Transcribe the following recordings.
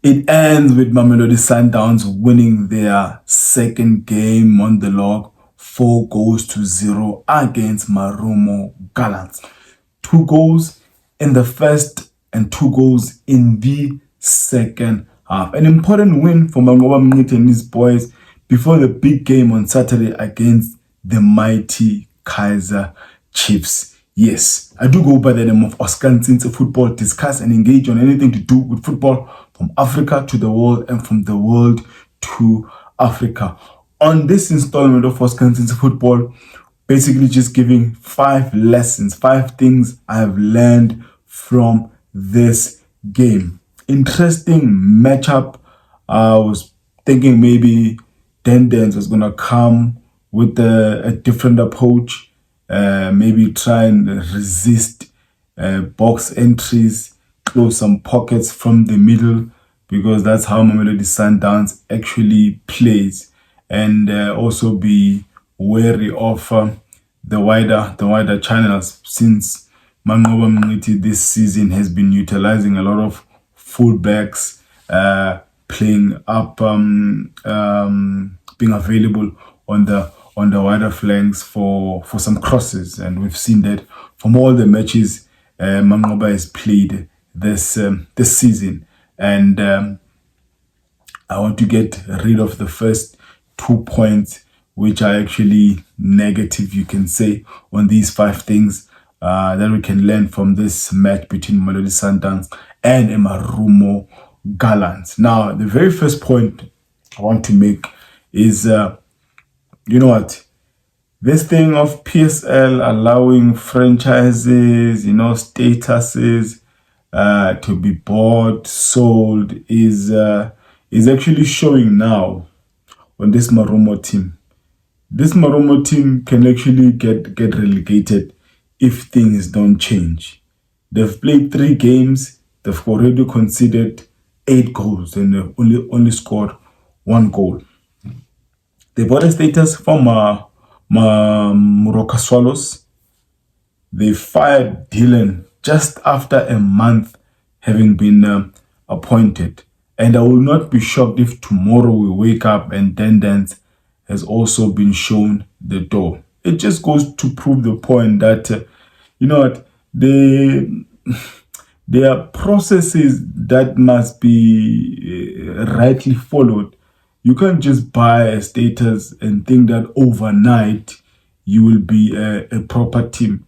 It ends with Mamelodi Sundowns winning their second game on the log, 4-0 against Marumo Gallants. 2 goals in the first and 2 goals in the second half. An important win for Manqoba, Mngqithi and his boys before the big game on Saturday against the mighty Kaizer Chiefs. Yes, I do go by the name of Oscar Mngqithi Football, discuss and engage on anything to do with football from Africa to the world and from the world to Africa. On this installment of Oscar Mngqithi Football, basically just giving 5 lessons, 5 things I have learned from this game. Interesting matchup. I was thinking maybe Sundowns was going to come with a different approach. Maybe try and resist box entries, close some pockets from the middle, because that's how Mamelodi Sundowns actually plays, and also be wary of the wider channels, since Manqoba Mngqithi this season has been utilizing a lot of fullbacks, playing up, being available on the wider flanks for some crosses, and we've seen that from all the matches Manqoba has played this season. And I want to get rid of the first 2 points, which are actually negative, you can say, on these 5 things that we can learn from this match between Mamelodi Sundowns and Marumo Gallants. Now, the very first point I want to make is, you know what? This thing of PSL allowing franchises, statuses to be bought, sold is actually showing now on this Marumo team. This Marumo team can actually get relegated if things don't change. They've played 3 games. They've already conceded 8 goals and they've only scored 1 goal. They bought a status from Moroka Swallows. They fired Dylan just after a month having been appointed. And I will not be shocked if tomorrow we wake up and Sundowns has also been shown the door. It just goes to prove the point that, there are processes that must be rightly followed. You can't just buy a status and think that overnight you will be a proper team.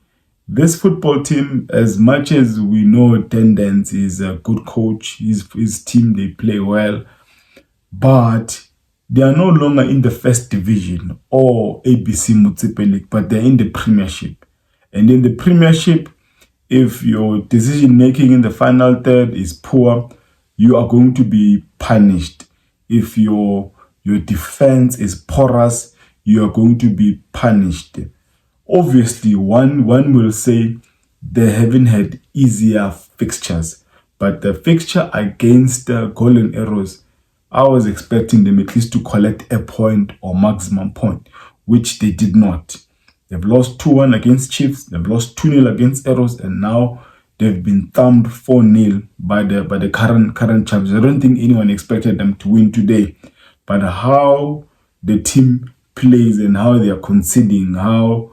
This football team, as much as we know Sundowns is a good coach, his team, they play well, but they are no longer in the first division or ABC Motsepe League, but they're in the Premiership. And in the Premiership, if your decision making in the final third is poor, you are going to be punished. If your defense is porous, you are going to be punished. Obviously, one will say they haven't had easier fixtures, but the fixture against Golden Arrows, I was expecting them at least to collect a point or maximum point, which they did not. They've lost 2-1 against Chiefs, they've lost 2-0 against Arrows, and now they've been thumped 4-0 by the current champions. I don't think anyone expected them to win today, but how the team plays and how they are conceding, how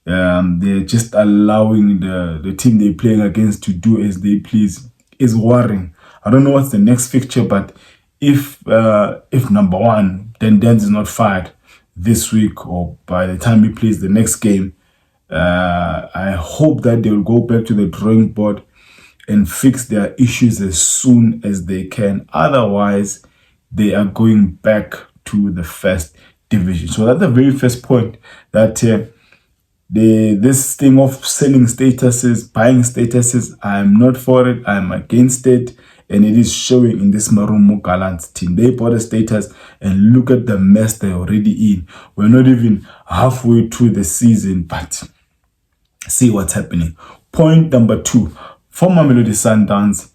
they're just allowing the team they're playing against to do as they please is worrying. I don't know what's the next fixture, but if number 1, Sundowns is not fired this week or by the time he plays the next game, I hope that they will go back to the drawing board and fix their issues as soon as they can. Otherwise, they are going back to the first division. So that's the very first point, that this thing of selling statuses, buying statuses, I'm not for it. I'm against it. And it is showing in this Marumo Gallants team. They bought a status and look at the mess they're already in. We're not even halfway through the season, but see what's happening. Point number 2, for Mamelodi Sundowns,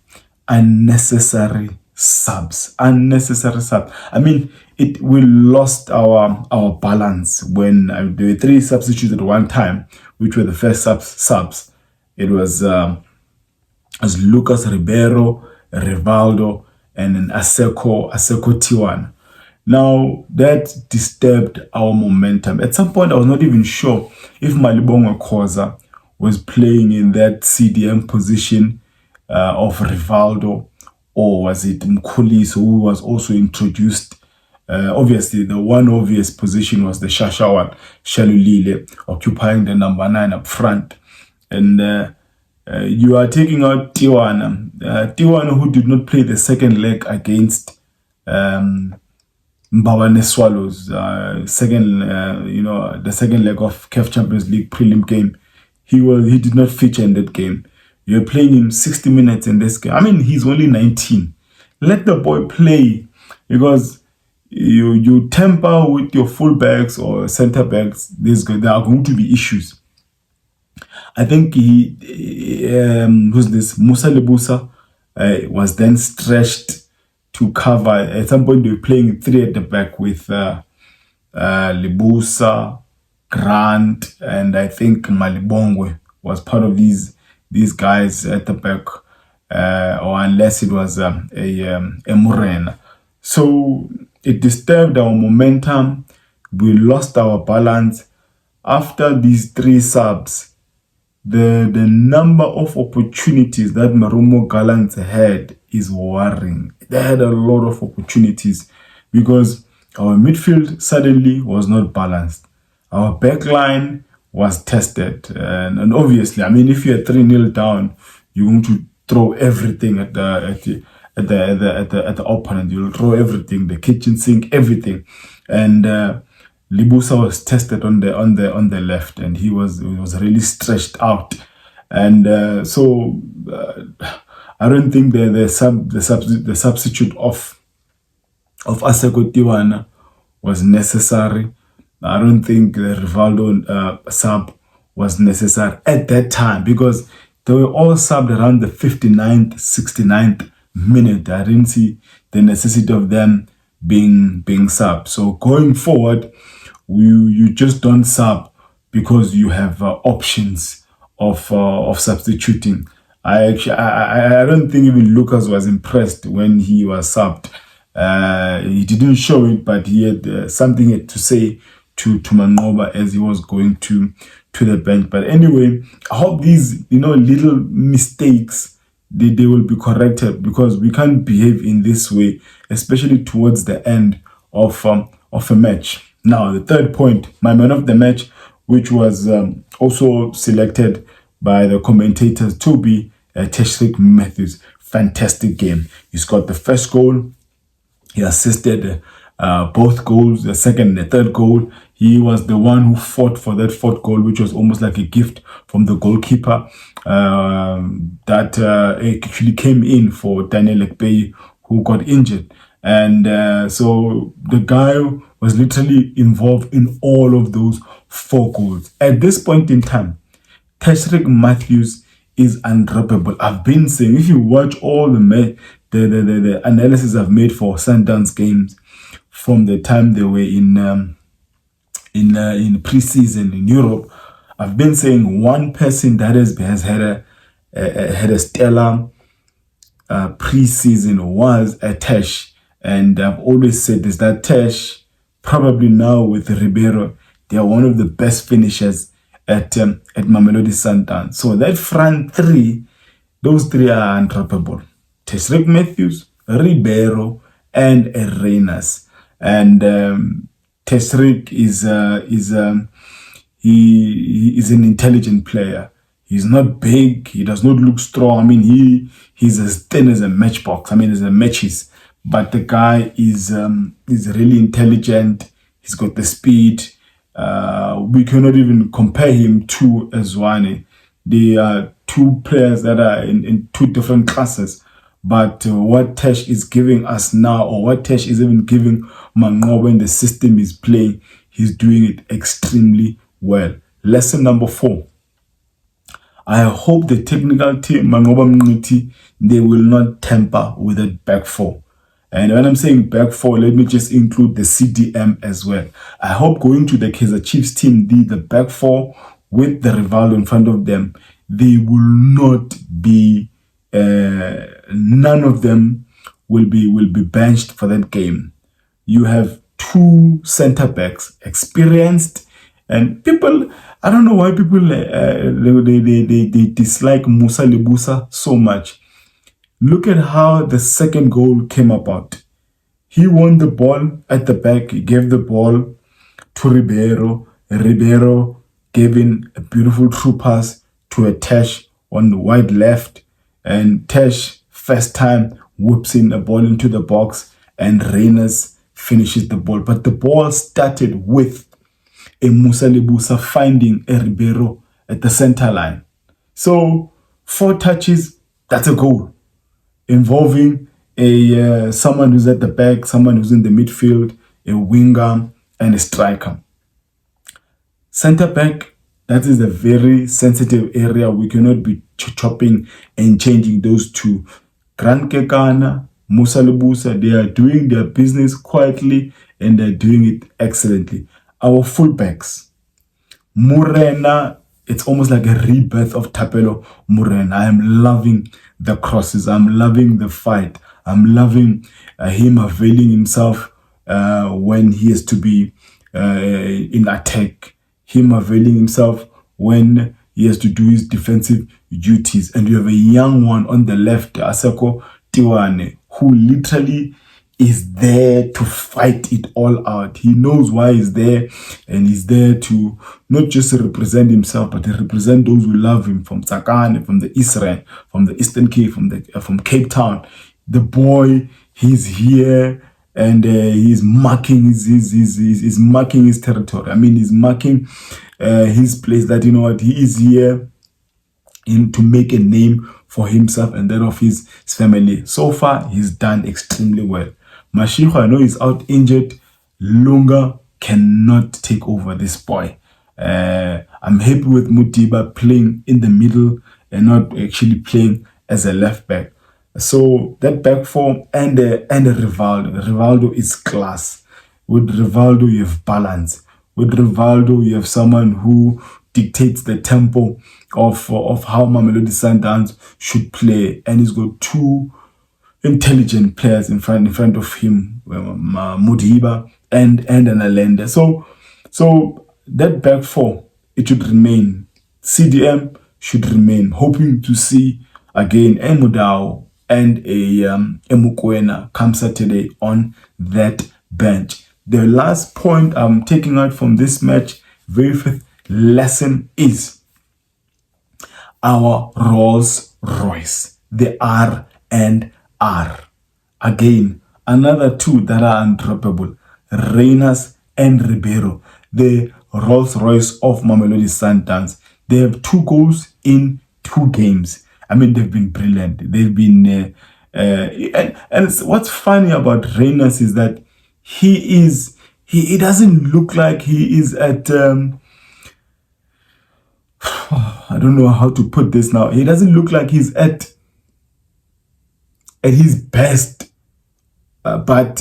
unnecessary subs. I mean, we lost our balance when there were 3 substitutes at one time, which were the first subs. It was Lucas Ribeiro, Rivaldo, and an Aseko Tiwana. Now, that disturbed our momentum. At some point, I was not even sure if Malibongwe Khoza was playing in that CDM position of Rivaldo, or was it Mngqithi, who was also introduced. Obviously, the one obvious position was the Shasha one, Shalulile, occupying the number 9 up front. And you are taking out Tiwana. Tiwana, who did not play the second leg against Mbawane Swallows, the second leg of CAF Champions League prelim game. He did not feature in that game. You're playing him 60 minutes in this game. I mean, he's only 19. Let the boy play, because you temper with your fullbacks or centre backs. There are going to be issues. I think Musa Lebusa was then stretched to cover. At some point, they were playing 3 at the back with Lebusa, Grant, and I think Malibongwe was part of these guys at the back, or unless it was a Morena. So it disturbed our momentum. We lost our balance. After these 3 subs, the number of opportunities that Marumo Gallants had is worrying. They had a lot of opportunities because our midfield suddenly was not balanced. Our backline was tested. And obviously, I mean, if you're 3-0 down, you're going to throw everything at the opponent. You'll throw everything, the kitchen sink, everything. And Libusa was tested on the left, and he was really stretched out. And so I don't think the substitute of Aseko Tiwana was necessary. I don't think the Rivaldo sub was necessary at that time, because they were all subbed around the 59th, 69th minute. I didn't see the necessity of them being subbed. So going forward, you just don't sub because you have options of substituting. I don't think even Lucas was impressed when he was subbed. He didn't show it, but he had something to say to Manqoba as he was going to the bench. But anyway, I hope these little mistakes they will be corrected, because we can't behave in this way, especially towards the end of a match. Now, the third point, my man of the match, which was also selected by the commentators to be Tashreeq Matthews. Fantastic game. He scored the first goal. He assisted both goals, the second and the third goal. He was the one who fought for that fourth goal, which was almost like a gift from the goalkeeper that actually came in for Daniel Ekpeyi, who got injured. And so the guy was literally involved in all of those 4 goals. At this point in time, Tashreeq Matthews is undroppable. I've been saying, if you watch all the analysis I've made for Sundowns games from the time they were in pre-season in Europe, I've been saying one person that has had a stellar pre-season was Tash, and I've always said this, that Tash, probably now with Ribeiro, they are one of the best finishers at Mamelodi Sundowns. So that front 3, those 3 are undroppable. Tashreeq Matthews, Ribeiro, and Reyners. And Tashreeq is an intelligent player. He's not big. He does not look strong. I mean, he's as thin as a matchbox. I mean, as a matches. But the guy is really intelligent. He's got the speed. We cannot even compare him to Zwane. They are 2 players that are in 2 different classes. But what Tash is giving us now, or what Tash is even giving Manqoba when the system is playing, he's doing it extremely well. Lesson number 4. I hope the technical team, Manqoba Mngqithi, they will not tamper with that back 4. And when I'm saying back 4, let me just include the CDM as well. I hope going to the Kaizer Chiefs team, the back 4 with the Rivaldo in front of them, they will not be, none of them will be benched for that game. You have two center backs, experienced, and people. I don't know why people they dislike Musa Lebusa so much. Look at how the second goal came about. He won the ball at the back. He gave the ball to Ribeiro. Ribeiro gave in a beautiful through pass to a Tash on the wide left. And Tash, first time, whips in a ball into the box. And Reyners finishes the ball. But the ball started with a Musa Lebusa finding a Ribeiro at the center line. So 4 touches, that's a goal. Involving a someone who's at the back, someone who's in the midfield, a winger, and a striker. Center back, that is a very sensitive area. We cannot be chopping and changing those two. Grant Kekana, Musa Lebusa, they are doing their business quietly and they're doing it excellently. Our fullbacks, Morena, it's almost like a rebirth of Thapelo Morena. I am loving the crosses. I'm loving the fight. I'm loving him availing himself when he has to be in attack. Him availing himself when he has to do his defensive duties. And you have a young one on the left, Aseko Tiwane, who literally is there to fight it all out. He knows why he's there, and he's there to not just represent himself, but to represent those who love him from Tsakane, from the Israel, from the Eastern Cape, from Cape Town. The boy, he's here and he's marking he's marking his territory. I mean, he's marking his place that, you know what, he is here to make a name for himself and that of his family. So far, he's done extremely well. Mashiko, I know he's out injured. Lunga cannot take over this boy. I'm happy with Mutiba playing in the middle and not actually playing as a left back. So that back four and Rivaldo. Rivaldo is class. With Rivaldo, you have balance. With Rivaldo, you have someone who dictates the tempo of how Mamelodi Sundowns should play, and he's got two intelligent players in front of him, Modiba and an Alende. So that back four, it should remain. CDM should remain. Hoping to see again Emudao and a Mokoena come Saturday on that bench. The last point I'm taking out from this match, very fifth lesson, is our Rolls-Royce, the R and R. Again, another two that are undroppable, Reyners and Ribeiro, the Rolls-Royce of Mamelodi Sundowns. They have 2 goals in 2 games. I mean, they've been brilliant. They've been and what's funny about Reyners is that he doesn't look like he is at I don't know how to put this now. He doesn't look like he's at his best, but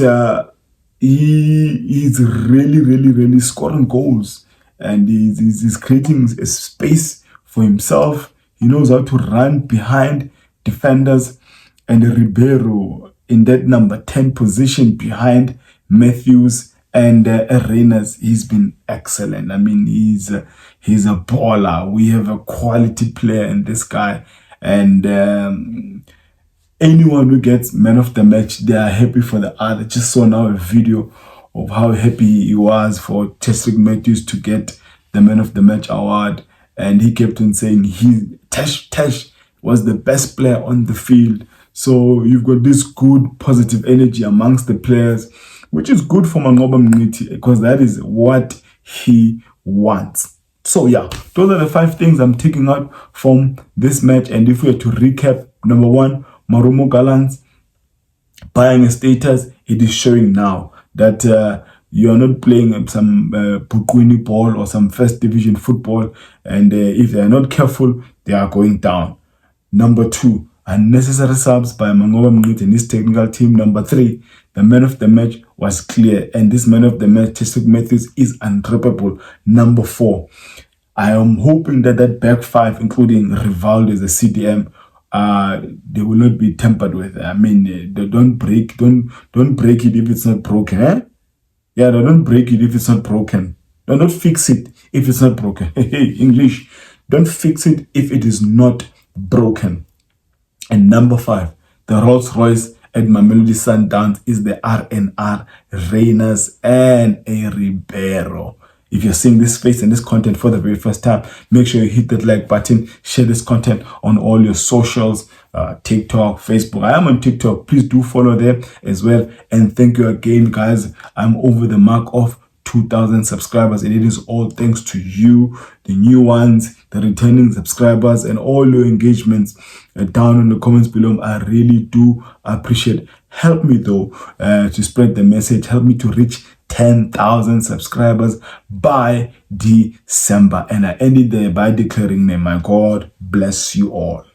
he's really scoring goals, and he's creating a space for himself. He knows how to run behind defenders, and Ribeiro in that number 10 position behind Matthews and Reyners, he's been excellent. I mean, he's a baller. We have a quality player in this guy, and anyone who gets man of the match, they are happy for the other. Just saw now a video of how happy he was for Tashreeq Matthews to get the man of the match award, and he kept on saying Tash was the best player on the field. So you've got this good positive energy amongst the players, which is good for Mngqithi because that is what he wants. So yeah, those are the 5 things I'm taking out from this match. And if we are to recap, number 1, Marumo Gallants buying a status. It is showing now that you are not playing some Bukwini ball or some first division football, and if they are not careful, they are going down. Number 2, unnecessary subs by Mngqithi and his technical team. Number 3, the man of the match was clear, and this man of the match, Tashreeq Matthews, is undroppable. Number 4, I am hoping that back 5, including Rivaldo as the CDM, they will not be tampered with. I mean, don't break it if it's not broken. Eh? Yeah, don't break it if it's not broken. Don't fix it if it's not broken. Hey, English. Don't fix it if it is not broken. And number 5, the Rolls-Royce at Mamelodi Sundowns is the RNR, Reyners, and a Ribeiro. If you're seeing this face and this content for the very first time, make sure you hit that like button, share this content on all your socials, TikTok, Facebook. I am on TikTok. Please do follow there as well. And thank you again, guys. I'm over the mark of 2,000 subscribers, and it is all thanks to you, the new ones, the returning subscribers, and all your engagements down in the comments below. I really do appreciate. Help me though to spread the message. Help me to reach 10,000 subscribers by December. And I ended there by declaring, may my God bless you all.